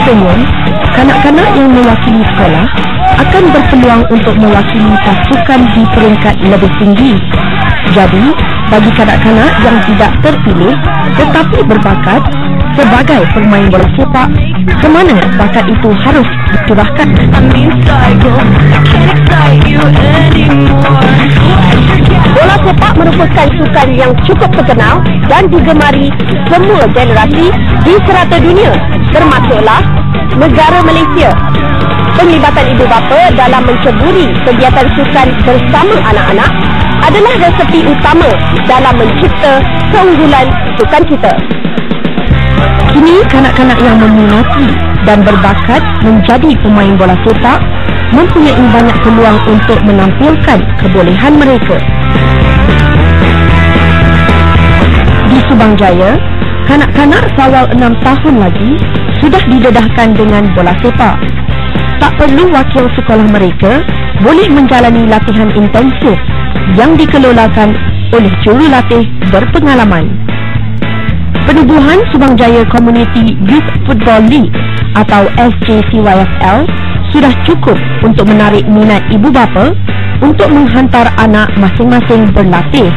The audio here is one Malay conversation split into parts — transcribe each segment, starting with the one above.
Biasanya, kanak-kanak yang mewakili sekolah akan berpeluang untuk mewakili pasukan di peringkat lebih tinggi. Jadi, bagi kanak-kanak yang tidak terpilih tetapi berbakat sebagai pemain bola sepak, ke mana bakat itu harus dicurahkan. Bola sepak merupakan sukan yang cukup terkenal dan digemari semua generasi di serata dunia, termasuklah negara Malaysia. Penglibatan ibu bapa dalam menceburi kegiatan sukan bersama anak-anak adalah resepi utama dalam mencipta keunggulan sukan kita. Kini, kanak-kanak yang meminati dan berbakat menjadi pemain bola sepak mempunyai banyak peluang untuk menampilkan kebolehan mereka. Di Subang Jaya, kanak-kanak sawal 6 tahun lagi sudah didedahkan dengan bola sepak. Tak perlu wakil sekolah mereka boleh menjalani latihan intensif yang dikelolakan oleh jurulatih berpengalaman. Penubuhan Subang Jaya Community Youth Football League atau SJCYFL sudah cukup untuk menarik minat ibu bapa untuk menghantar anak masing-masing berlatih.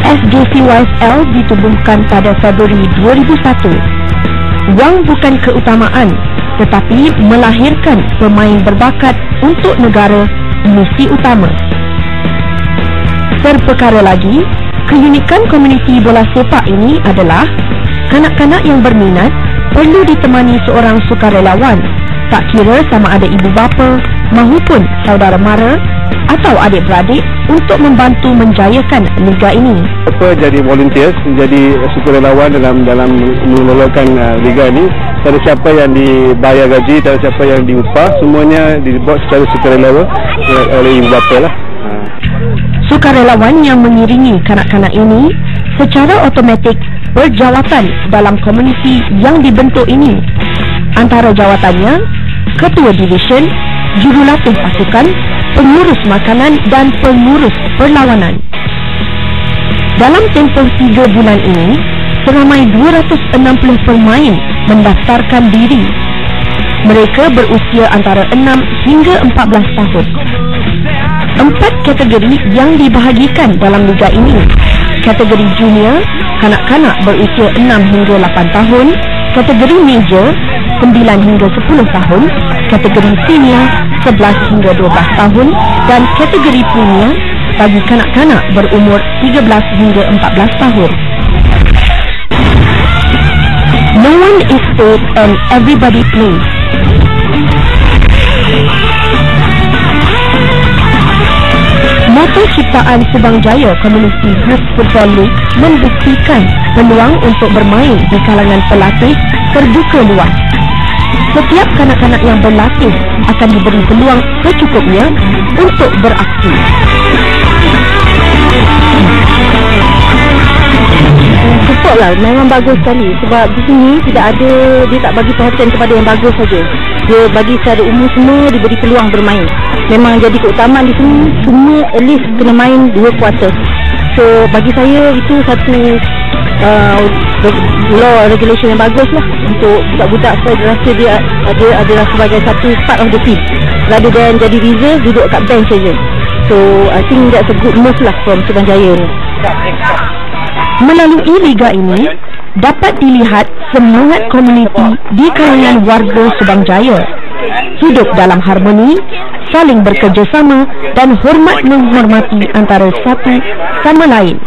SJCYFL ditubuhkan pada Februari 2001. Wang bukan keutamaan, tetapi melahirkan pemain berbakat untuk negara misi utama. Terperkara lagi, keunikan komuniti bola sepak ini adalah kanak-kanak yang berminat perlu ditemani seorang sukarelawan, tak kira sama ada ibu bapa mahupun saudara mara atau adik-beradik, untuk membantu menjayakan liga ini. Apa jadi volunteers, menjadi sukarelawan dalam mengelolakan liga ini. Tak ada siapa yang dibayar gaji, tak ada siapa yang diupah, semuanya dibuat secara sukarelawan oleh ibu bapa lah. Sukarelawan yang mengiringi kanak-kanak ini secara automatik berjawatan dalam komuniti yang dibentuk ini. Antara jawatannya, ketua division, jurulatih pasukan, pengurus makanan dan pengurus perlawanan. Dalam tempoh 3 bulan ini, seramai 260 pemain mendaftarkan diri. Mereka berusia antara 6 hingga 14 tahun. 4 kategori yang dibahagikan dalam liga ini. Kategori junior, kanak-kanak berusia 6 hingga 8 tahun. Kategori major, 9 hingga 10 tahun. Kategori senior, 11 hingga 12 tahun. Dan kategori premier bagi kanak-kanak berumur 13 hingga 14 tahun. No one is paid and everybody plays. Moto ciptaan Subang Jaya Community Youth Football League membuktikan peluang untuk bermain di kalangan pelatih terbuka luas. Setiap kanak-kanak yang berlatih akan diberi peluang secukupnya untuk beraksi. Supportlah, memang bagus sekali sebab di sini dia tak bagi perhatian kepada yang bagus saja. Dia bagi secara umum semua diberi peluang bermain. Memang jadi keutamaan di sini, semua at least kena main 2 kuarter. So bagi saya itu satu law regulation yang bagus lah untuk budak-budak supaya dia rasa dia adalah sebagai satu part of the team rather than jadi reserve duduk kat bench saja. So I think that's a good move lah from Subang Jaya ni. Melalui liga ini dapat dilihat semangat komuniti di kalangan warga Subang Jaya hidup dalam harmoni, saling bekerjasama dan hormat menghormati antara satu sama lain.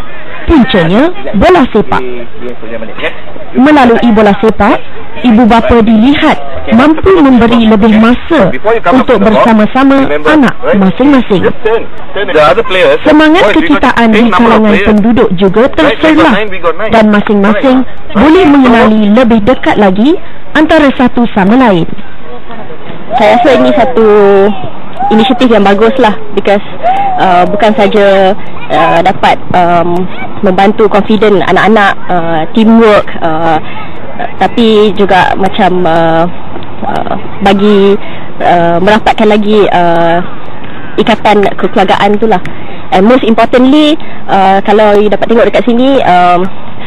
Puncanya bola sepak. Melalui bola sepak, ibu bapa dilihat mampu memberi lebih masa untuk bersama-sama anak masing-masing. Semangat kekitaan di kalangan penduduk juga terserlah dan masing-masing boleh mengenali lebih dekat lagi antara satu sama lain. Saya rasa ini satu inisiatif yang bagus lah, because bukan saja dapat membantu confident anak-anak, teamwork, tapi juga macam bagi merapatkan lagi ikatan kekeluargaan tu lah. And most importantly, kalau you dapat tengok dekat sini,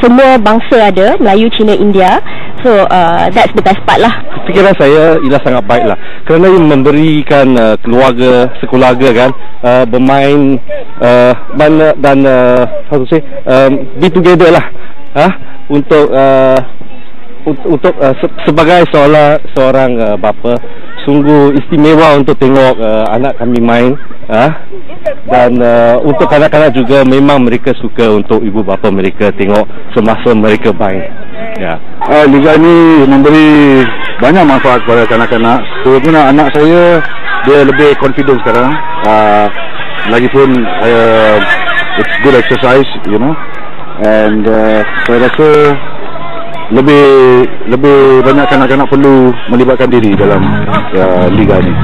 semua bangsa ada, Melayu, Cina, India, So that's the best part lah. Fikiran saya ialah sangat baik lah, kerana ia memberikan keluarga, sekeluarga kan, bermain dan how to say, be together lah, untuk sebagai seorang bapa, sungguh istimewa untuk tengok anak kami main, dan untuk kanak-kanak juga memang mereka suka untuk ibu bapa mereka tengok semasa mereka main. Ya. Liga ni memberi banyak manfaat kepada kanak-kanak. Terutama anak saya, dia lebih confident sekarang. Lagipun it's good exercise, you know, and saya rasa lebih banyak kanak-kanak perlu melibatkan diri dalam liga ni.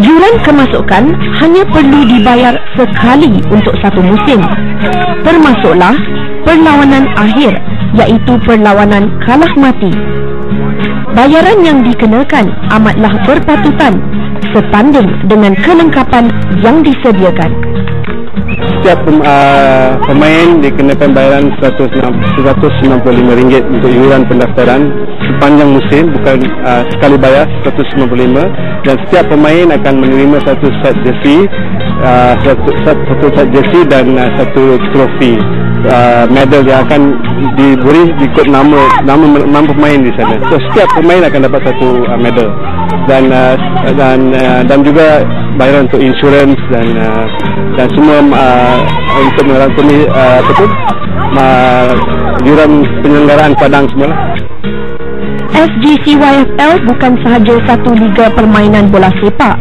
Yuran kemasukan hanya perlu dibayar sekali untuk satu musim, termasuklah perlawanan akhir, iaitu perlawanan kalah mati. Bayaran yang dikenakan amatlah berpatutan setanding dengan kelengkapan yang disediakan. Setiap pemain dikenakan bayaran RM195 untuk iuran pendaftaran sepanjang musim, bukan sekali bayar RM195, dan setiap pemain akan menerima satu set jersey, dan satu trofi, medal yang akan diberi ikut nama pemain di sana. So setiap pemain akan dapat satu medal, dan juga bayaran untuk insurans dan semua untuk merangkumi yuran penyelenggaraan padang semua. SGCYFL bukan sahaja satu liga permainan bola sepak,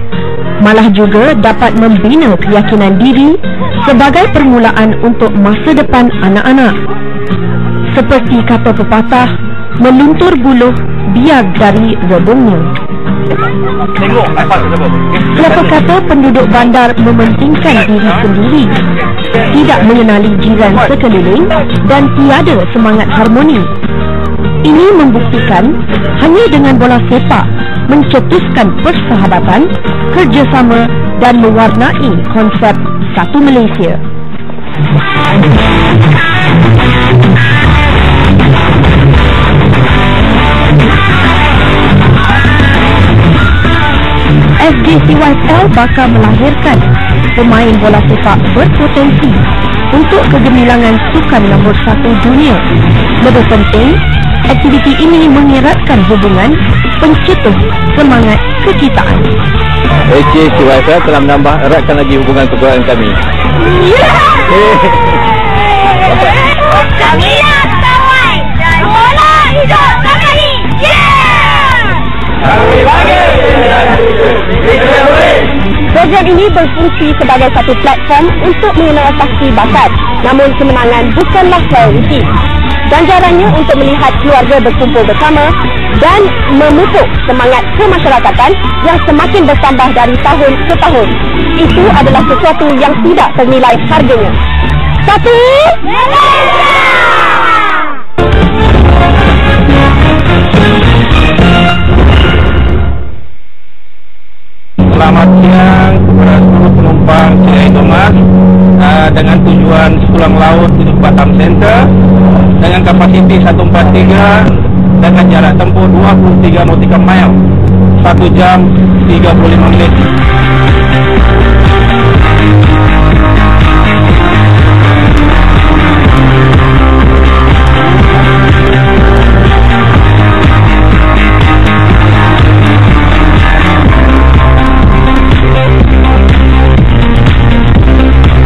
malah juga dapat membina keyakinan diri sebagai permulaan untuk masa depan anak-anak. Seperti kata pepatah, meluntur buluh biar dari rebungnya. Siapa kata penduduk bandar mementingkan diri sendiri, tidak mengenali jiran sekeliling dan tiada semangat harmoni. Ini membuktikan hanya dengan bola sepak mencetuskan persahabatan, kerjasama dan mewarnai konsep satu Malaysia. SGCYFL bakal melahirkan pemain bola sepak berpotensi untuk kegemilangan sukan nombor 1 dunia. Lebih penting, aktiviti ini mengeratkan hubungan, pencetus semangat kekitaan. SGCYFL telah menambah eratkan lagi hubungan persaudaraan kami. Kami nak kawan dan bola hidup kami. Kami bagi. Program ini berfungsi sebagai satu platform untuk mengenalpasti bakat, namun kemenangan bukanlah prioriti. Ganjarannya untuk melihat keluarga berkumpul bersama dan memupuk semangat kemasyarakatan yang semakin bertambah dari tahun ke tahun. Itu adalah sesuatu yang tidak ternilai harganya. Satu Malaysia! Selamat siang kepada seluruh penumpang KLIA Thomas dengan tujuan Sepulang Laut untuk Batam Center dengan kapasiti 143 dengan jarak tempuh 23 nautical mile, 1 jam 35 minit.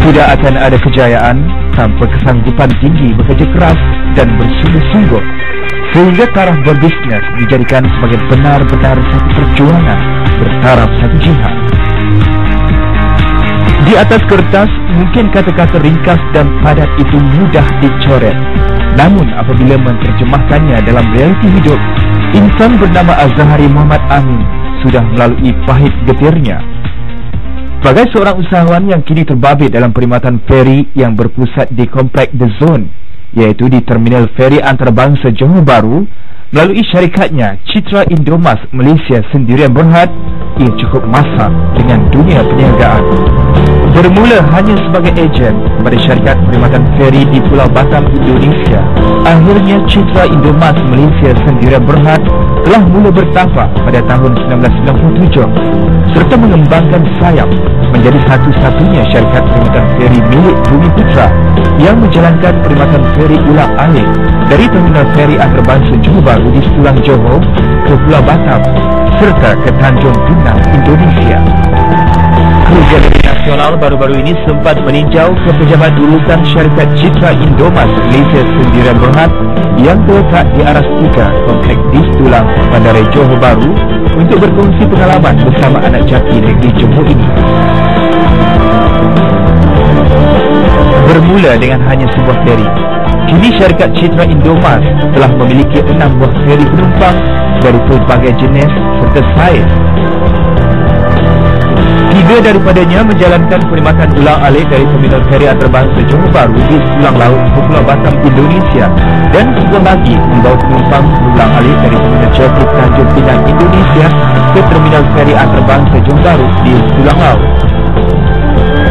Tidak akan ada kejayaan tanpa kesanggupan tinggi bekerja keras dan bersungguh-sungguh, sehingga taraf berbisnes dijadikan sebagai benar-benar satu perjuangan bertaraf satu jihad. Di atas kertas, mungkin kata-kata ringkas dan padat itu mudah dicoret. Namun apabila menerjemahkannya dalam realiti hidup, insan bernama Azhari Muhammad Amin sudah melalui pahit getirnya. Sebagai seorang usahawan yang kini terbabit dalam perkhidmatan feri yang berpusat di komplek The Zone, iaitu di Terminal Feri Antarabangsa Johor Bahru, melalui syarikatnya Citra Indomas Malaysia Sendirian Berhad, ia cukup masak dengan dunia perniagaan. Bermula hanya sebagai ejen kepada syarikat perkhidmatan feri di Pulau Batam, Indonesia, akhirnya Citra Indomas Malaysia Sendirian Berhad telah mula bertapak pada tahun 1997 serta mengembangkan sayap menjadi satu-satunya syarikat perkhidmatan feri milik Bumiputera yang menjalankan perkhidmatan feri ulang-alik dari terminal feri antarabangsa Johor Bahru di Setulang Johor ke Pulau Batam serta ke Tanjung Pinang, Indonesia. Kerja Negeri Nasional baru-baru ini sempat meninjau ke pejabat urusan syarikat Citra Indomas Malaysia Sendirian Berhad yang terletak di Aras 3 Kompleks di Setulang, Bandaraya Johor Bahru untuk berkongsi pengalaman bersama anak jati negeri Johor ini. Bermula dengan hanya sebuah feri, kini syarikat Citra Indomas telah memiliki 6 buah feri penumpang dari pelbagai jenis serta saiz. 3 daripadanya menjalankan perkhidmatan ulang-alik dari terminal feri antarabangsa Johor Bahru di Setulang Laut ke Pulau Batam, Indonesia, dan sebuah lagi membawa penumpang ulang-alik dari terminal Jeput Tanjung Pinang, Indonesia ke terminal feri antarabangsa Johor Bahru di Setulang Laut.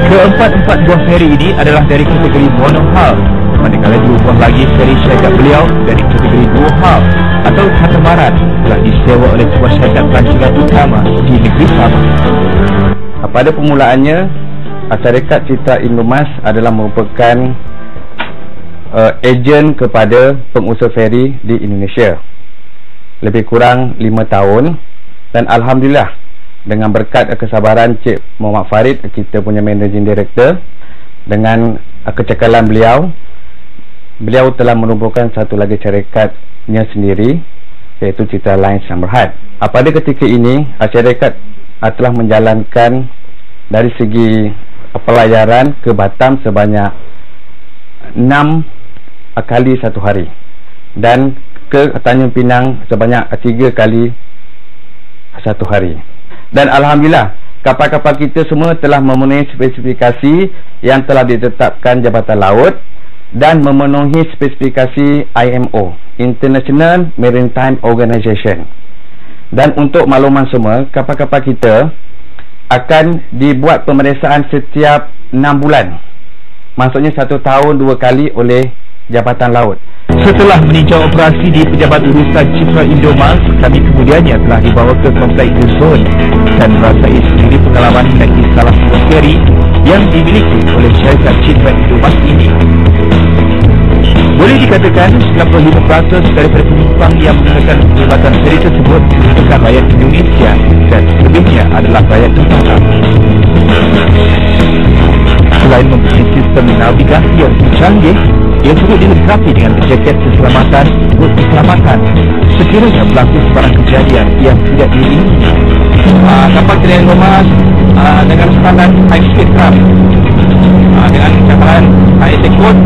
Keempat-empat buah feri ini adalah dari kategori monohull, manakala 2 buah lagi feri syarikat beliau dari kategori dual-hull atau katamaran telah disewa oleh sebuah syarikat pelancongan utama di negeri Sabah. Pada permulaannya, syarikat Citra Indomas adalah merupakan ejen kepada pengusaha feri di Indonesia lebih kurang 5 tahun, dan Alhamdulillah dengan berkat kesabaran Cik Muhammad Farid, kita punya Managing Director, dengan kecekalan beliau telah menubuhkan satu lagi syarikatnya sendiri, iaitu Citra Lines yang Berhad. Pada ketika ini syarikat telah menjalankan dari segi pelayaran ke Batam sebanyak 6 kali satu hari, dan ke Tanjung Pinang sebanyak 3 kali satu hari. Dan Alhamdulillah kapal-kapal kita semua telah memenuhi spesifikasi yang telah ditetapkan Jabatan Laut dan memenuhi spesifikasi IMO, International Maritime Organization. Dan untuk makluman semua, kapal-kapal kita akan dibuat pemeriksaan setiap 6 bulan. Maksudnya 1 tahun 2 kali oleh Jabatan Laut. Setelah meninjau operasi di pejabat urusan Citra Indomas, kami kemudiannya telah dibawa ke kompleks Luzon dan merasai sendiri pengalaman menaiki salah satu feri yang dimiliki oleh syarikat Citra Indomas ini. Boleh dikatakan 95% daripada penumpang yang menggunakan perkhidmatan feri tersebut merupakan rakyat Indonesia dan selebihnya adalah rakyat tempatan. Selain mempunyai sistem navigasi yang canggih, ia turut dilengkapi dengan jaket keselamatan untuk keselamatan sekiranya berlaku sebarang kejadian yang tidak diinginkan. Kapal Citra Indomas dengan standar high speed craft dengan cakaran ISA code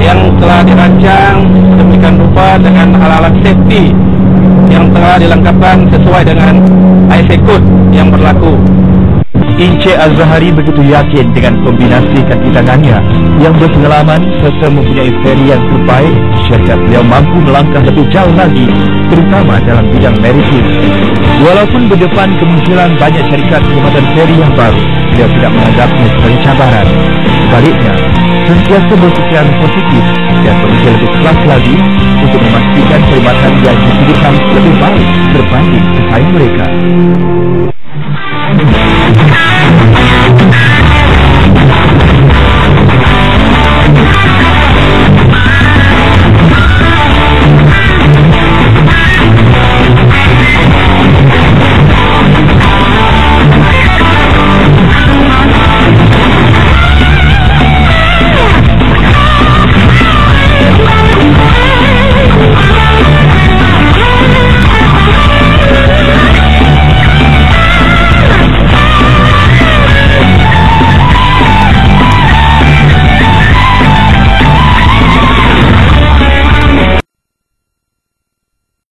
yang telah dirancang sedemikian rupa dengan alat-alat safety yang telah dilengkapkan sesuai dengan ISA code yang berlaku. Encik Az-Zahari begitu yakin dengan kombinasi kaki tangannya yang berpengalaman serta mempunyai feri yang terbaik, syarikat beliau mampu melangkah lebih jauh lagi, terutama dalam bidang maritim. Walaupun berdepan kemunculan banyak syarikat perkhidmatan feri yang baru, beliau tidak menganggapnya sebagai cabaran. Sebaliknya, sentiasa berfikiran positif dan berusaha lebih keras lagi untuk memastikan perkhidmatan yang disediakan lebih baik berbanding pesaing mereka.